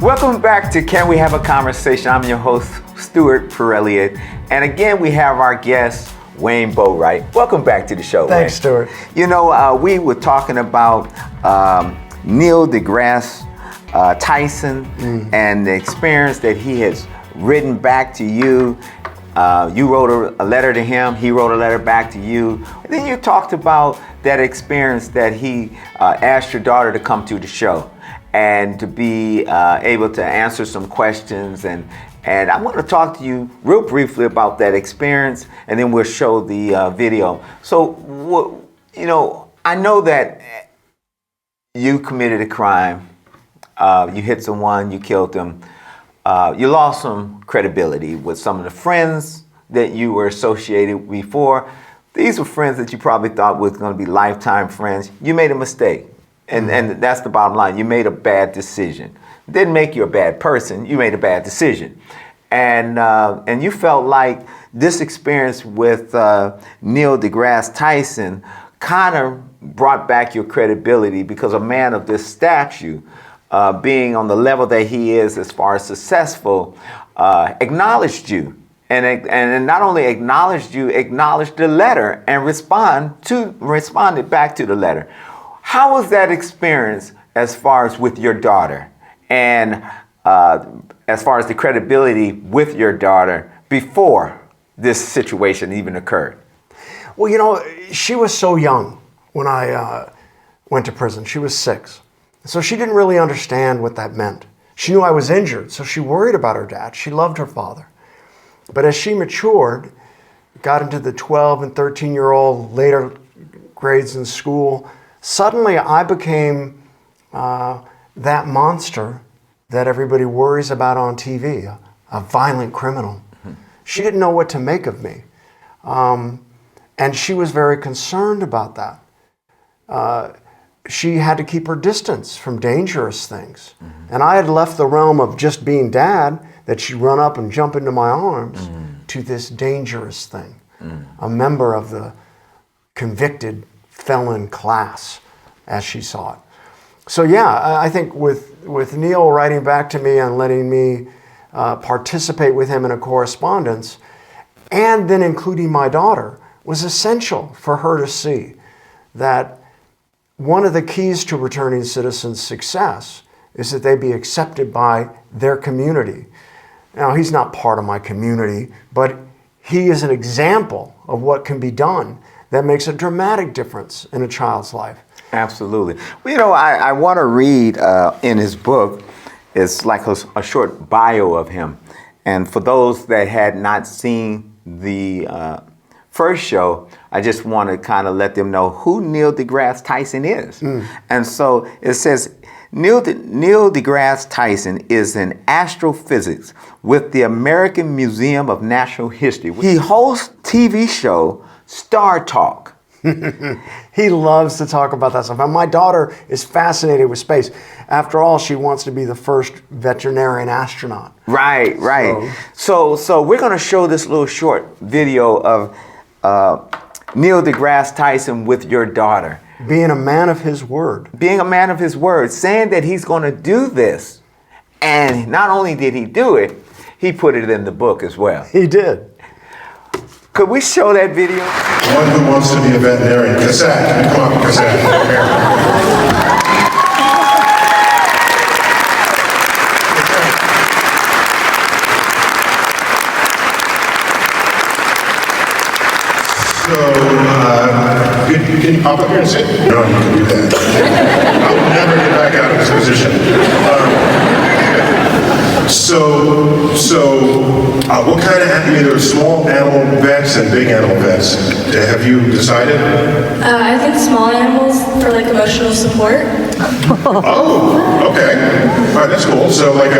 Welcome back to Can We Have a Conversation? I'm your host, Stuart Perelliot. And again, we have our guest, Wayne Boatwright. Welcome back to the show, Thanks, Wayne. Stuart. You know, we were talking about Neil deGrasse Tyson and the experience that he has written back to you. You wrote a letter to him, he wrote a letter back to you. And then you talked about that experience that he asked your daughter to come to the show and to be able to answer some questions. And I want to talk to you real briefly about that experience, and then we'll show the video. So, you know, I know that you committed a crime. You hit someone, you killed them. You lost some credibility with some of the friends that you were associated with before. These were friends that you probably thought was going to be lifetime friends. You made a mistake, and that's the bottom line. You made a bad decision. It didn't make you a bad person. You made a bad decision, and you felt like this experience with Neil deGrasse Tyson kind of brought back your credibility, because a man of this stature, being on the level that he is as far as successful, acknowledged you. And not only acknowledged you, acknowledged the letter and responded back to the letter. How was that experience as far as with your daughter, and as far as the credibility with your daughter before this situation even occurred? Well, you know, she was so young when I went to prison. She was 6. So she didn't really understand what that meant. She knew I was injured, so she worried about her dad. She loved her father. But as she matured, got into the 12 and 13-year-old later grades in school, suddenly I became that monster that everybody worries about on TV, a violent criminal. She didn't know what to make of me. And she was very concerned about that. She had to keep her distance from dangerous things. And I had left the realm of just being dad, that she'd run up and jump into my arms, to this dangerous thing, a member of the convicted felon class, as she saw it. So yeah, I think with Neil writing back to me and letting me participate with him in a correspondence, and then including my daughter, was essential for her to see that one of the keys to returning citizens' success is that they be accepted by their community. Now, he's not part of my community, but he is an example of what can be done that makes a dramatic difference in a child's life. Absolutely. Well, you know, I want to read in his book, it's like a short bio of him. And for those that had not seen the first show, I just want to kind of let them know who Neil deGrasse Tyson is. And so it says, Neil deGrasse Tyson is an astrophysics with the American Museum of Natural History. He hosts TV show Star Talk. He loves to talk about that stuff. And my daughter is fascinated with space. After all, she wants to be the first veterinarian astronaut. Right. So we're going to show this little short video of Neil deGrasse Tyson with your daughter. Being a man of his word. Being a man of his word, saying that he's going to do this. And not only did he do it, he put it in the book as well. He did. Could we show that video? One who wants to be a veterinarian. Cassette, come on, Cassette. So, you can pop up here and sit? No, you can do that. I will never get back out of this position. What kind of animal? There are small animal vets and big animal vets. Have you decided? I think small animals for like emotional support. Oh, okay. All right, that's cool. So like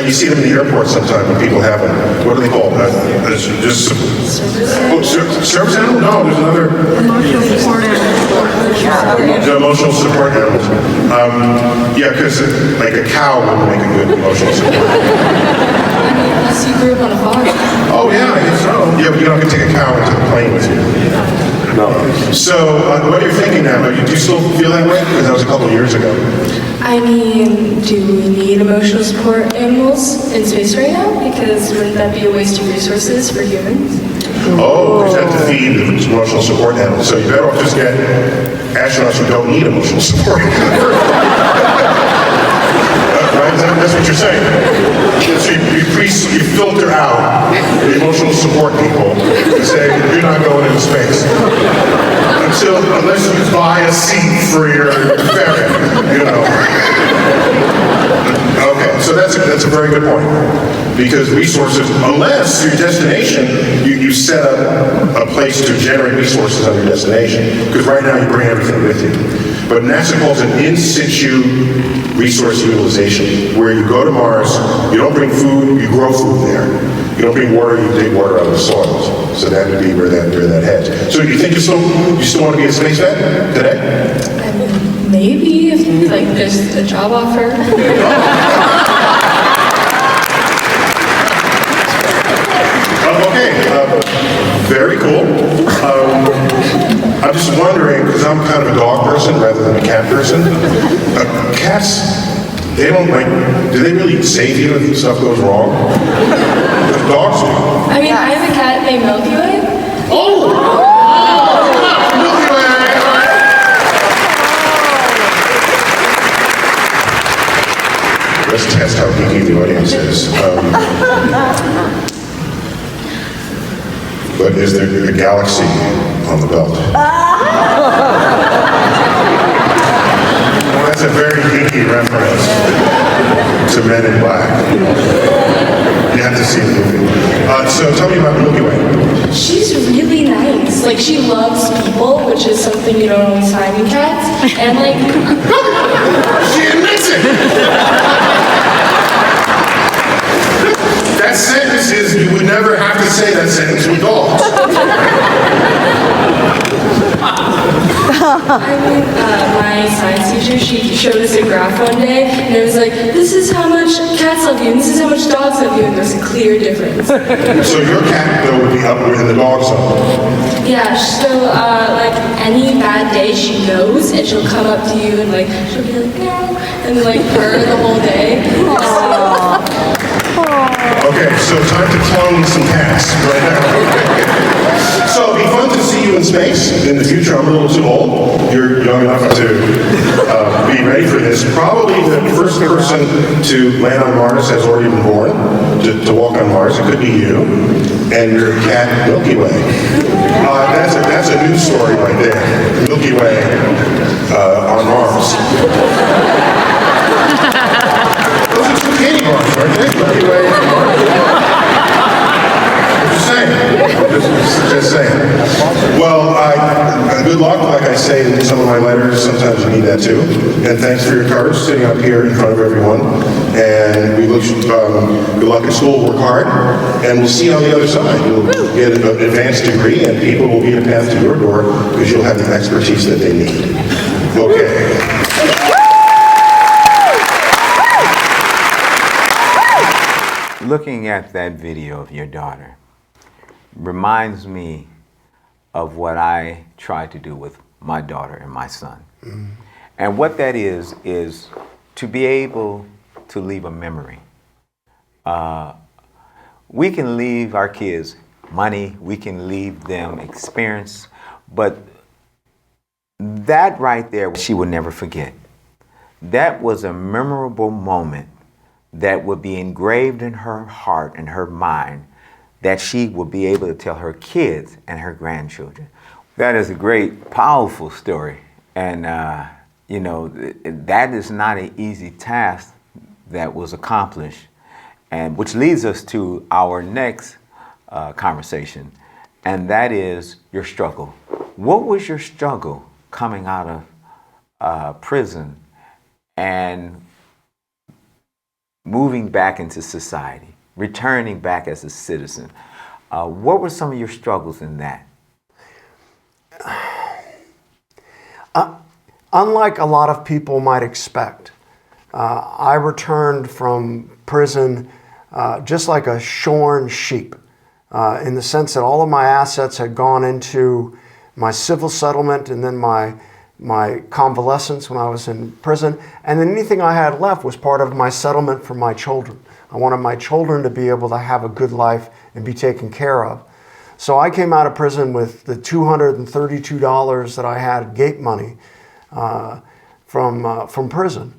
you see them in the airport sometimes when people have them. What are they called? Service animal? No, there's another. Emotional support animals. The emotional support animals. Yeah, because like a cow would make a good emotional support. Unless you grew up on a farm. Oh yeah, I guess so. Yeah, but you don't have to take a cow into the plane with you. No. So, what you're thinking now, do you still feel that way? Because that was a couple of years ago. I mean, do we need emotional support animals in space right now? Because wouldn't that be a waste of resources for humans? Oh, because you have to feed the emotional support animals. So you better off just get astronauts who don't need emotional support. Right? That's what you're saying. So you filter out the emotional support people and say, you're not going into space. Unless you buy a seat for your ferry, you know. Okay, so that's a very good point. Because resources, unless your destination, you set up a place to generate resources on your destination. Because right now you bring everything with you. But NASA calls it in situ resource utilization, where you go to Mars, you don't bring food, you grow food there. You don't bring water, you dig water out of the soils. So that would be where that heads. So you think you still want to be a space vet today? I mean, maybe if like there's a job offer. Okay, very cool. I'm just wondering, because I'm kind of a dog person rather than a cat person. Cats, they don't do they really save you if stuff goes wrong? Dogs do. I mean, I have a cat named Milky Way. Oh! Milky Way! Let's test how geeky the audience is. But is there a galaxy on the belt? That's a very geeky reference to Men in Black. You have to see the movie. So tell me about Milky Way. She's really nice. Like, she loves people, which is something you don't always find in cats. And like... She admits it! That sentence is, you would never have to say that sentence with dogs. I mean, my science teacher, she showed us a graph one day, and it was like, this is how much cats love you, and this is how much dogs love you, and there's a clear difference. So your cat, though, would be up within the dog zone? Yeah, so, like, any bad day, she knows, and she'll come up to you, and, like, she'll be like, meow, and then, like, purr the whole day. Okay, so time to clone some cats right now. So it'll be fun to see you in space in the future. I'm a little too old. You're young enough to be ready for this. Probably the first person to land on Mars has already been born, to walk on Mars. It could be you and your cat, Milky Way. That's a news story right there. Milky Way on Mars. Those are two candy bars, aren't they? Milky Way on Mars. Just saying. Well, good luck, like I say in some of my letters. Sometimes you need that too. And thanks for your courage sitting up here in front of everyone. And we wish good luck at school, work hard, and we'll see you on the other side. You'll get an advanced degree, and people will be a path to your door because you'll have the expertise that they need. Okay. Looking at that video of your daughter reminds me of what I try to do with my daughter and my son. Mm-hmm. And what that is to be able to leave a memory. We can leave our kids money, we can leave them experience, but that right there, she will never forget. That was a memorable moment that would be engraved in her heart and her mind, that she will be able to tell her kids and her grandchildren. That is a great, powerful story. And, you know, that is not an easy task that was accomplished. And which leads us to our next conversation, and that is your struggle. What was your struggle coming out of prison and moving back into society, returning back as a citizen? What were some of your struggles in that? Unlike a lot of people might expect, I returned from prison just like a shorn sheep, in the sense that all of my assets had gone into my civil settlement, and then my convalescence when I was in prison. And then anything I had left was part of my settlement for my children. I wanted my children to be able to have a good life and be taken care of. So I came out of prison with the $232 that I had gate money from prison,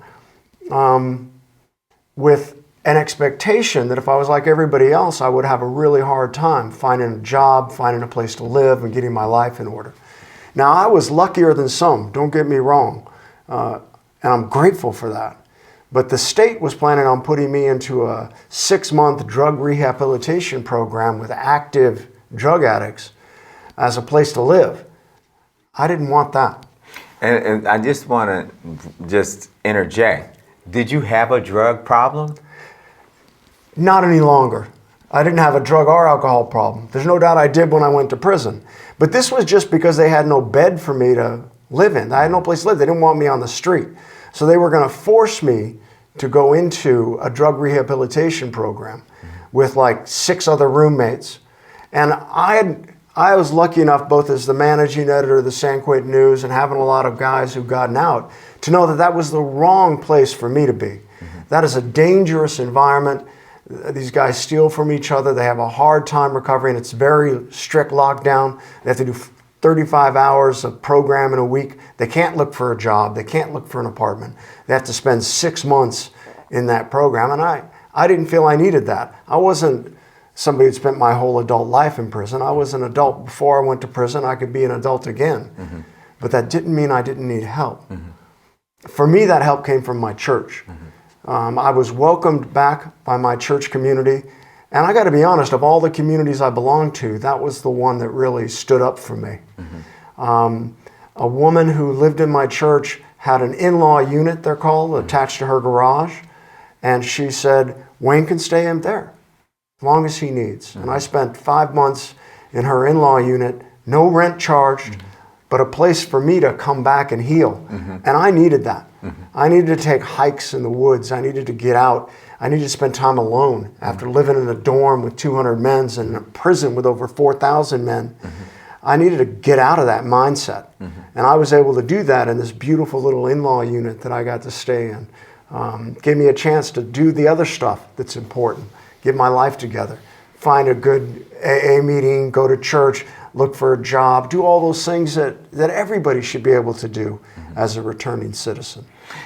with an expectation that if I was like everybody else, I would have a really hard time finding a job, finding a place to live, and getting my life in order. Now, I was luckier than some, don't get me wrong, and I'm grateful for that. But the state was planning on putting me into a 6-month drug rehabilitation program with active drug addicts as a place to live. I didn't want that. And I just want to just interject. Did you have a drug problem? Not any longer. I didn't have a drug or alcohol problem. There's no doubt I did when I went to prison. But this was just because they had no bed for me to live in. I had no place to live. They didn't want me on the street. So they were going to force me to go into a drug rehabilitation program with like 6 other roommates. And I was lucky enough, both as the managing editor of the San Quentin News and having a lot of guys who've gotten out, to know that that was the wrong place for me to be. That is a dangerous environment. These guys steal from each other. They have a hard time recovering. It's very strict lockdown. They have to do 35 hours of program in a week. They can't look for a job. They can't look for an apartment. They have to spend 6 months in that program. And I didn't feel I needed that. I wasn't somebody who'd spent my whole adult life in prison. I was an adult before I went to prison. I could be an adult again. But that didn't mean I didn't need help. For me, that help came from my church. I was welcomed back by my church community. And I got to be honest, of all the communities I belonged to, that was the one that really stood up for me. A woman who lived in my church had an in-law unit, they're called, attached to her garage. And she said, Wayne can stay in there as long as he needs. And I spent 5 months in her in-law unit, no rent charged, but a place for me to come back and heal. And I needed that. I needed to take hikes in the woods. I needed to get out. I needed to spend time alone after living in a dorm with 200 men and in a prison with over 4,000 men. I needed to get out of that mindset. And I was able to do that in this beautiful little in-law unit that I got to stay in. Gave me a chance to do the other stuff that's important, get my life together, find a good AA meeting, go to church, look for a job, do all those things that everybody should be able to do as a returning citizen.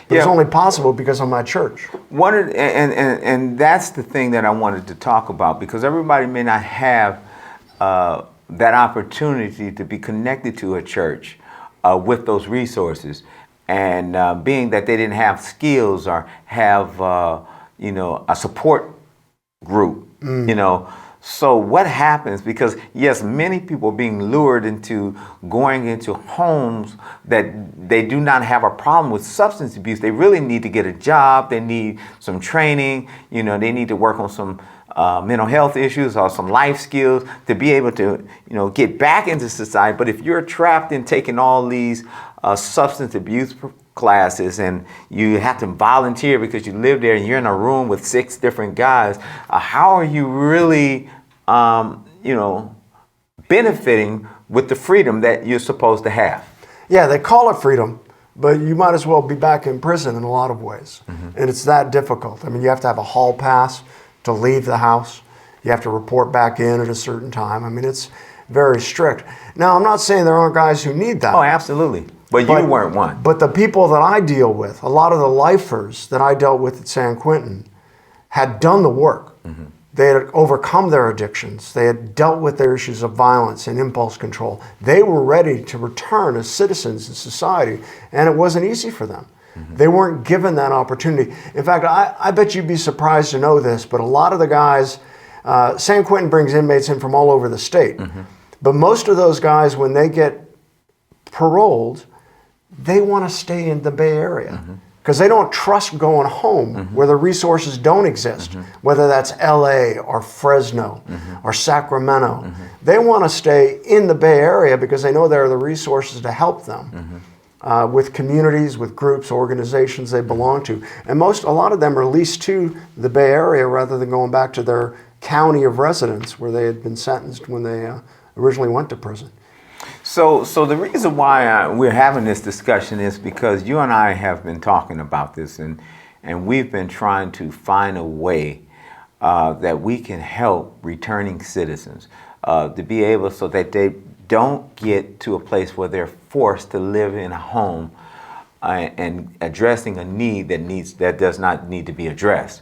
It was only possible because of my church. And that's the thing that I wanted to talk about, because everybody may not have that opportunity to be connected to a church with those resources. And being that they didn't have skills or have, a support group, So what happens? Because yes, many people are being lured into going into homes that they do not have a problem with substance abuse. They really need to get a job. They need some training. They need to work on some mental health issues or some life skills to be able to, get back into society. But if you're trapped in taking all these substance abuse classes and you have to volunteer because you live there and you're in a room with 6 different guys, how are you really, benefiting with the freedom that you're supposed to have? Yeah, they call it freedom, but you might as well be back in prison in a lot of ways. And it's that difficult. I mean, you have to have a hall pass to leave the house. You have to report back in at a certain time. I mean, it's very strict. Now, I'm not saying there aren't guys who need that. Oh, absolutely. But you weren't one. But the people that I deal with, a lot of the lifers that I dealt with at San Quentin had done the work. They had overcome their addictions. They had dealt with their issues of violence and impulse control. They were ready to return as citizens in society, and it wasn't easy for them. They weren't given that opportunity. In fact, I bet you'd be surprised to know this, but a lot of the guys, San Quentin brings inmates in from all over the state. But most of those guys, when they get paroled, they want to stay in the Bay Area because they don't trust going home where the resources don't exist, whether that's LA or Fresno or Sacramento. They want to stay in the Bay Area because they know there are the resources to help them with communities, with groups, organizations they belong to. And a lot of them are leased to the Bay Area rather than going back to their county of residence where they had been sentenced when they originally went to prison. So the reason why we're having this discussion is because you and I have been talking about this, and we've been trying to find a way that we can help returning citizens to be able so that they don't get to a place where they're forced to live in a home and addressing a need that does not need to be addressed.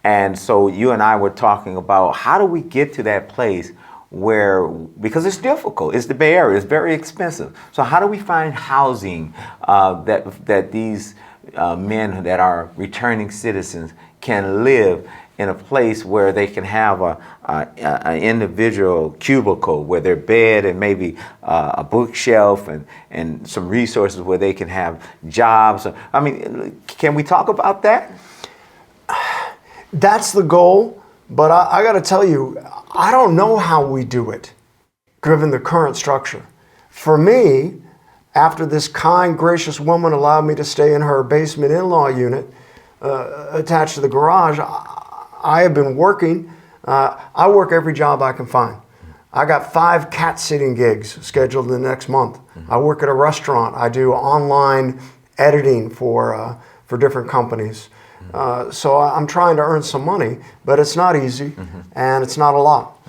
And so you and I were talking about how do we get to that place where, because it's difficult, it's the Bay Area, it's very expensive. So how do we find housing that these men that are returning citizens can live in a place where they can have an individual cubicle where their bed and maybe a bookshelf and some resources where they can have jobs? I mean, can we talk about that? That's the goal, but I got to tell you, I don't know how we do it, given the current structure. For me, after this kind, gracious woman allowed me to stay in her basement in-law unit attached to the garage, I have been working. I work every job I can find. I got 5 cat sitting gigs scheduled in the next month. I work at a restaurant. I do online editing for different companies. So I'm trying to earn some money, but it's not easy, and it's not a lot.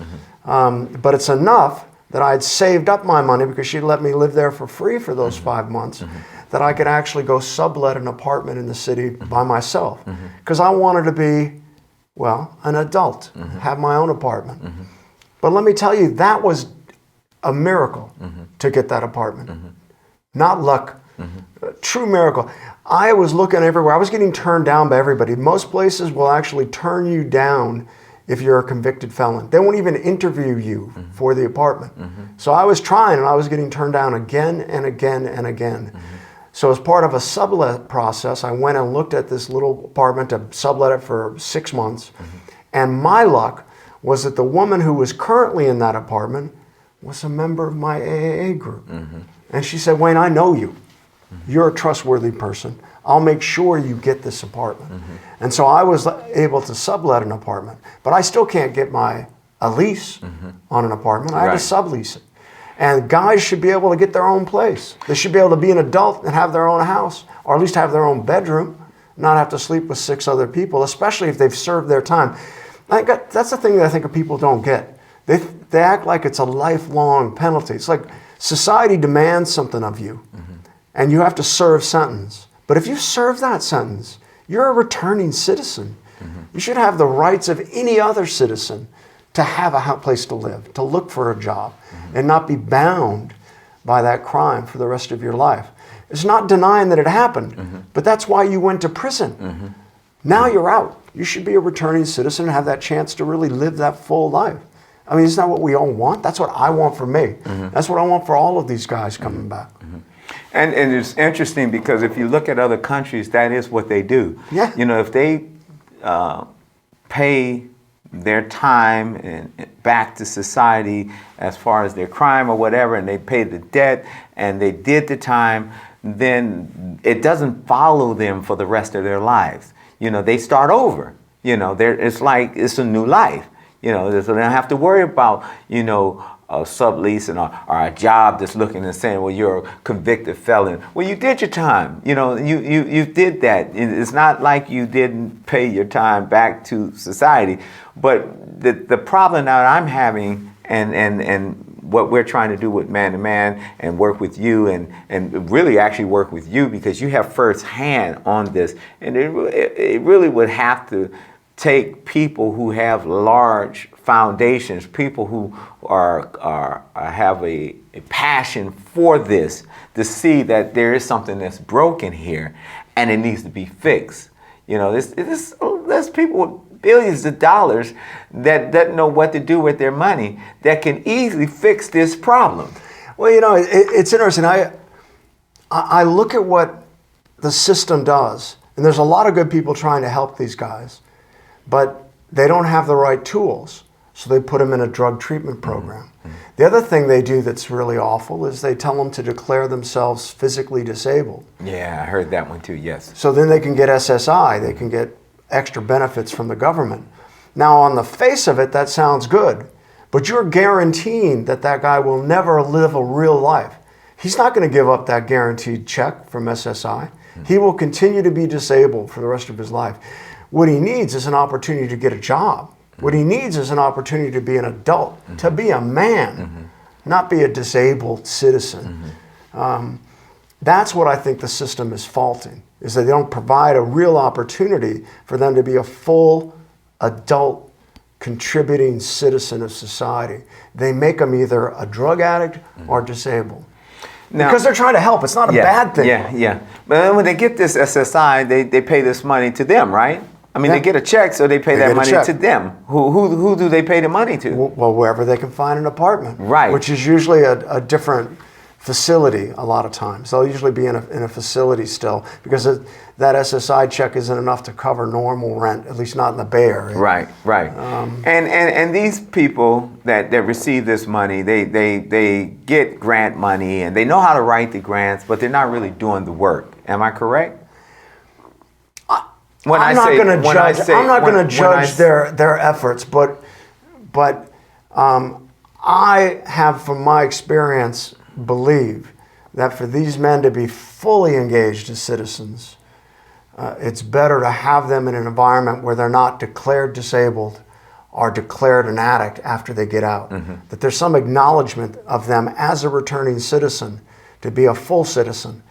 But it's enough that I'd saved up my money because she let me live there for free for those 5 months, that I could actually go sublet an apartment in the city by myself. Because I wanted to be, well, an adult, have my own apartment. But let me tell you, that was a miracle to get that apartment. Not luck, a true miracle. I was looking everywhere. I was getting turned down by everybody. Most places will actually turn you down if you're a convicted felon. They won't even interview you for the apartment. So I was trying, and I was getting turned down again and again and again. So as part of a sublet process, I went and looked at this little apartment to sublet it for 6 months. And my luck was that the woman who was currently in that apartment was a member of my AAA group. And she said, "Wayne, I know you. You're a trustworthy person. I'll make sure you get this apartment." And so I was able to sublet an apartment, but I still can't get a lease on an apartment. I had to sublease it. And guys should be able to get their own place. They should be able to be an adult and have their own house, or at least have their own bedroom, not have to sleep with 6 other people, especially if they've served their time. That's the thing that I think people don't get. They act like it's a lifelong penalty. It's like society demands something of you, and you have to serve sentence. But if you serve that sentence, you're a returning citizen. You should have the rights of any other citizen to have a place to live, to look for a job, and not be bound by that crime for the rest of your life. It's not denying that it happened, but that's why you went to prison. Now you're out. You should be a returning citizen and have that chance to really live that full life. I mean, isn't that what we all want? That's what I want for me. That's what I want for all of these guys coming back. And it's interesting because if you look at other countries, that is what they do. Yeah. You know, if they pay their time and back to society as far as their crime or whatever, and they pay the debt and they did the time, then it doesn't follow them for the rest of their lives. You know, they start over. You know, it's like it's a new life. You know, so they don't have to worry about, you know, a sublease or a job that's looking and saying, well, you're a convicted felon. Well, you did your time. You know, you did that. It's not like you didn't pay your time back to society. But the problem that I'm having and what we're trying to do with Man to Man and work with you and really actually work with you because you have first hand on this. And it really would have to take people who have large foundations, people who have a passion for this, to see that there is something that's broken here and it needs to be fixed. You know, there's people with billions of dollars that doesn't know what to do with their money that can easily fix this problem. Well, you know, it's interesting. I look at what the system does, and there's a lot of good people trying to help these guys, but they don't have the right tools, so they put them in a drug treatment program. The other thing they do that's really awful is they tell them to declare themselves physically disabled. Yeah, I heard that one too, yes. So then they can get SSI, they can get extra benefits from the government. Now, on the face of it, that sounds good, but you're guaranteeing that that guy will never live a real life. He's not going to give up that guaranteed check from SSI. He will continue to be disabled for the rest of his life. What he needs is an opportunity to get a job. What he needs is an opportunity to be an adult, to be a man, not be a disabled citizen. That's what I think the system is faulting, is that they don't provide a real opportunity for them to be a full adult contributing citizen of society. They make them either a drug addict or disabled. Now, because they're trying to help. It's not a bad thing. Yeah. But then when they get this SSI, they pay this money to them, right? I mean, they get a check, so they pay that money to them. Who do they pay the money to? Well, wherever they can find an apartment. Right. Which is usually a different facility a lot of times. They'll usually be in a facility still, because that SSI check isn't enough to cover normal rent, at least not in the Bay Area. Right. And these people that receive this money, they get grant money and they know how to write the grants, but they're not really doing the work. Am I correct? I'm not going to judge their efforts, but I have, from my experience, believe that for these men to be fully engaged as citizens, it's better to have them in an environment where they're not declared disabled or declared an addict after they get out. That there's some acknowledgement of them as a returning citizen to be a full citizen.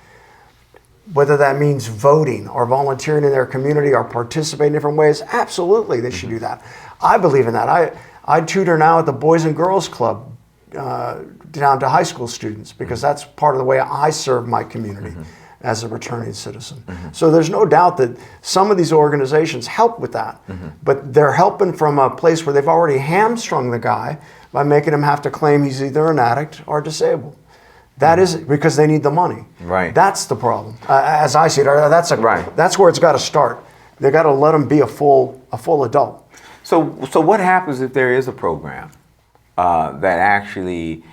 Whether that means voting or volunteering in their community or participating in different ways, absolutely they should do that. I believe in that. I tutor now at the Boys and Girls Club down to high school students, because that's part of the way I serve my community as a returning citizen. So there's no doubt that some of these organizations help with that, but they're helping from a place where they've already hamstrung the guy by making him have to claim he's either an addict or disabled. That is because they need the money. Right. That's the problem. As I see it, that's where it's got to start. They got to let them be a full adult. So what happens if there is a program that actually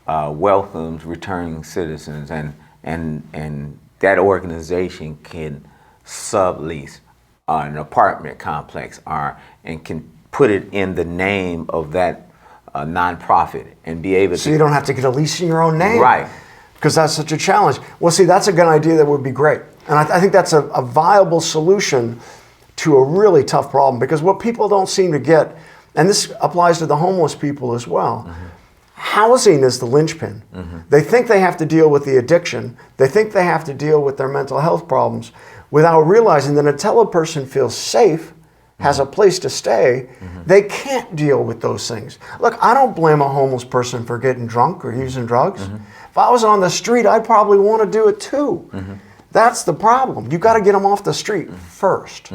welcomes returning citizens, and that organization can sublease an apartment complex and can put it in the name of that nonprofit and be able to... So you don't have to get a lease in your own name. Right. Because that's such a challenge. Well, see, that's a good idea that would be great. And I think that's a viable solution to a really tough problem, because what people don't seem to get, and this applies to the homeless people as well, housing is the linchpin. They think they have to deal with the addiction. They think they have to deal with their mental health problems without realizing that until a person feels safe, has a place to stay, they can't deal with those things. Look, I don't blame a homeless person for getting drunk or using drugs. If I was on the street, I'd probably want to do it too. That's the problem. You got to get them off the street first,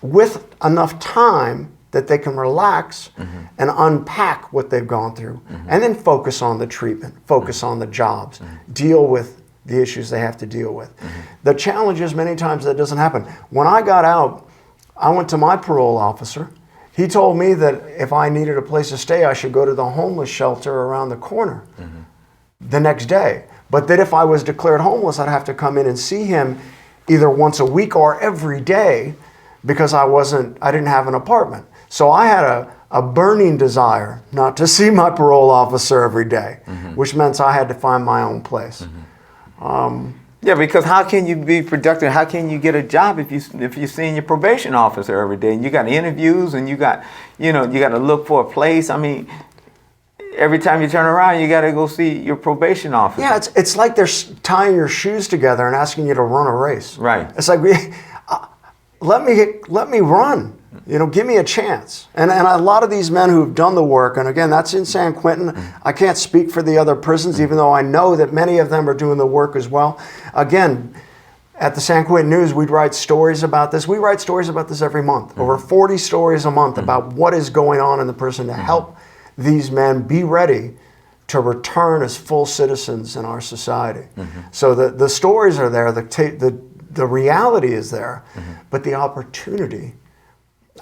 with enough time that they can relax and unpack what they've gone through, and then focus on the treatment, focus on the jobs, deal with the issues they have to deal with. The challenge is many times that doesn't happen. When I got out, I went to my parole officer. He told me that if I needed a place to stay, I should go to the homeless shelter around the corner the next day. But that if I was declared homeless, I'd have to come in and see him either once a week or every day, because I didn't have an apartment. So I had a burning desire not to see my parole officer every day, which meant I had to find my own place. Yeah, because how can you be productive? How can you get a job if you're seeing your probation officer every day, and you got interviews, and you got to look for a place? I mean, every time you turn around, you got to go see your probation officer. Yeah, it's like they're tying your shoes together and asking you to run a race. Right. It's like, let me run. Give me a chance. And a lot of these men who've done the work, and again, that's in San Quentin. I can't speak for the other prisons, even though I know that many of them are doing the work as well. Again, at the San Quentin News, we'd write stories about this. We write stories about this every month, over 40 stories a month about what is going on in the prison to help these men be ready to return as full citizens in our society. So the stories are there, the reality is there, but the opportunity,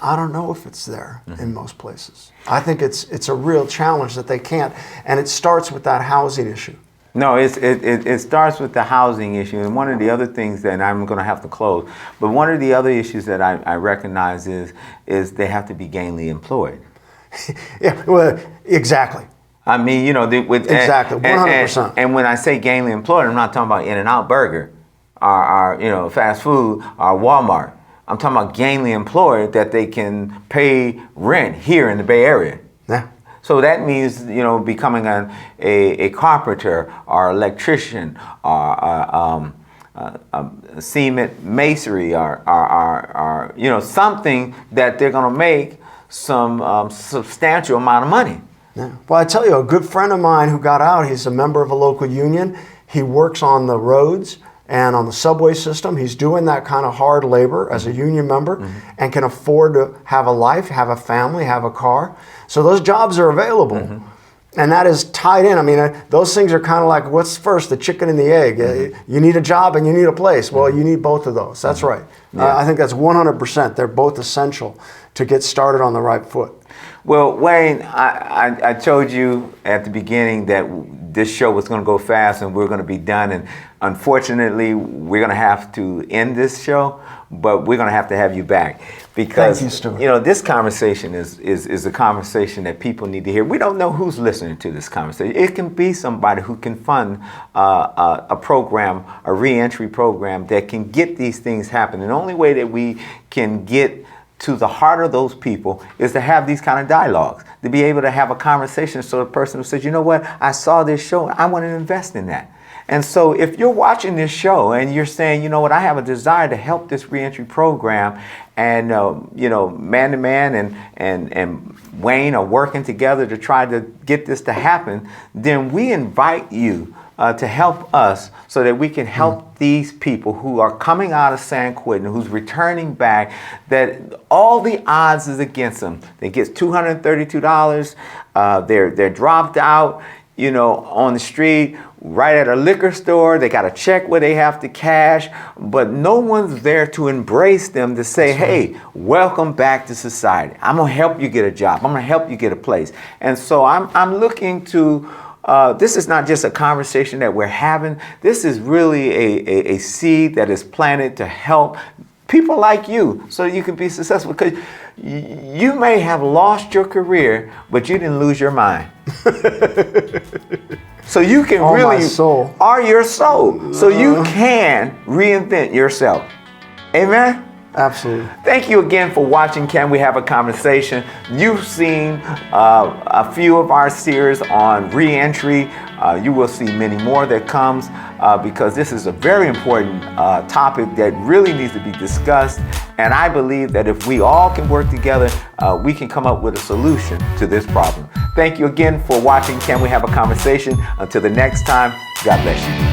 I don't know if it's there in most places. I think it's a real challenge that they can't, and it starts with that housing issue. No, it starts with the housing issue, and one of the other things that I'm going to have to close, but one of the other issues that I recognize is they have to be gainfully employed. Yeah, well, exactly. I mean, you know, Exactly, 100%. And when I say gainfully employed, I'm not talking about In-N-Out Burger, or you know, fast food, or Walmart. I'm talking about gainfully employed that they can pay rent here in the Bay Area. Yeah. So that means, you know, becoming a carpenter or electrician or cement masonry or you know, something that they're going to make some substantial amount of money. Yeah. Well, I tell you, a good friend of mine who got out, he's a member of a local union. He works on the roads and on the subway system. He's doing that kind of hard labor as a union member and can afford to have a life, have a family, have a car. So those jobs are available. And that is tied in. I mean, those things are kind of like, what's first, the chicken and the egg? You need a job and you need a place. Well, you need both of those. That's right. Yeah. I think that's 100%. They're both essential to get started on the right foot. Well, Wayne, I told you at the beginning that this show was going to go fast and we're going to be done. And unfortunately, we're going to have to end this show, but we're going to have you back. Because, Thank you, Stuart. you know, this conversation is a conversation that people need to hear. We don't know who's listening to this conversation. It can be somebody who can fund a program, a reentry program that can get these things happening. The only way that we can get to the heart of those people is to have these kind of dialogues, to be able to have a conversation so the person who says, you know what, I saw this show, I want to invest in that. And so if you're watching this show and you're saying, you know what, I have a desire to help this reentry program, and you know, Man to Man and Wayne are working together to try to get this to happen, then we invite you to help us so that we can help these people who are coming out of San Quentin, who's returning back, that all the odds is against them. They get $232, they're dropped out, you know, on the street, right at a liquor store. They got a check where they have to cash, but no one's there to embrace them, to say, hey, welcome back to society. I'm gonna help you get a job. I'm gonna help you get a place. And so I'm looking to, this is not just a conversation that we're having. This is really a seed that is planted to help people like you so you can be successful. Because you may have lost your career, but you didn't lose your mind. So you can really, my soul. Are your soul. So you can reinvent yourself. Amen? Absolutely. Thank you again for watching Can We Have a Conversation? You've seen a few of our series on reentry. You will see many more that comes because this is a very important topic that really needs to be discussed. And I believe that if we all can work together, we can come up with a solution to this problem. Thank you again for watching Can We Have a Conversation? Until the next time, God bless you.